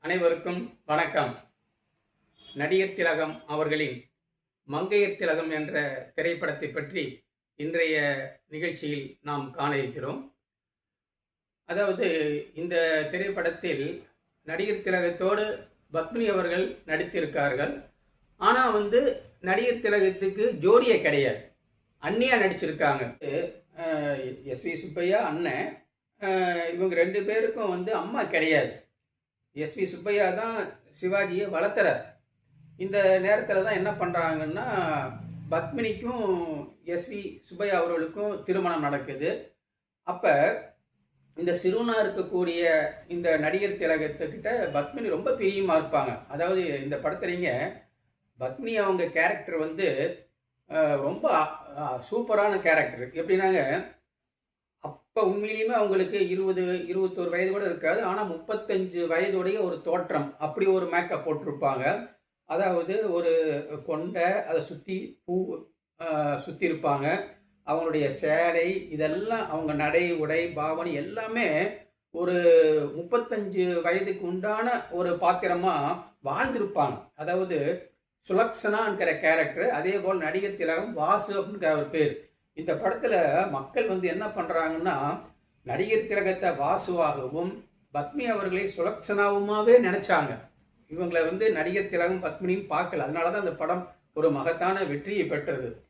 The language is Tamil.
அனைவருக்கும் வணக்கம். நடிகர் திலகம் அவர்களின் மங்கையர் திலகம் என்ற திரைப்படத்தை பற்றி இன்றைய நிகழ்ச்சியில் நாம் காண இருக்கிறோம். அதாவது இந்த திரைப்படத்தில் நடிகர் திலகத்தோடு பத்மினி அவர்கள் நடித்திருக்கார்கள். ஆனால் நடிகர் திலகத்துக்கு ஜோடியே கிடையாது, அண்ணியாக நடிச்சிருக்காங்க. எஸ்வி சுப்பையா அண்ணன், இவங்க ரெண்டு பேருக்கும் அம்மா கிடையாது. எஸ்வி சுப்பையா தான் சிவாஜியை வளர்த்துறார். இந்த நேரத்தில் தான் என்ன பண்ணுறாங்கன்னா, பத்மினிக்கும் எஸ்வி சுப்பையா அவர்களுக்கும் திருமணம் நடக்குது. அப்போ இந்த சிறுவனா இருக்கக்கூடிய இந்த நடிகர் திலகத்துக்கிட்ட பத்மினி ரொம்ப பிரியமாக இருப்பாங்க. அதாவது இந்த படத்துலைங்க பத்மினி அவங்க கேரக்டர் ரொம்ப சூப்பரான கேரக்டர். எப்படின்னாங்க, அப்போ உண்மையிலுமே அவங்களுக்கு 21 வயது கூட இருக்காது. ஆனால் 35 வயதுடைய ஒரு தோற்றம், அப்படி ஒரு மேக்கப் போட்டிருப்பாங்க. அதாவது ஒரு கொண்டை, அதை சுற்றி பூ சுற்றி இருப்பாங்க. அவங்களுடைய சேலை, இதெல்லாம் அவங்க நடை உடை பாவனை எல்லாமே ஒரு 35 வயதுக்கு உண்டான ஒரு பாத்திரமாக வாழ்ந்திருப்பாங்க. அதாவது சுலக்ஷனாங்கிற கேரக்டர், அதே போல் நடிகர் திலகம் வாசு அப்படிங்கிற ஒரு பேர். இந்த படத்தில் மக்கள் என்ன பண்ணுறாங்கன்னா, நடிகர் திலகத்தை வாசுவாகவும் பத்மினி அவர்களை சுலக்ஷனாவுமாவே நினைச்சாங்க. இவங்களை நடிகர் திலகம் பத்மினியும் பார்க்கல. அதனால தான் அந்த படம் ஒரு மகத்தான வெற்றியை பெற்றது.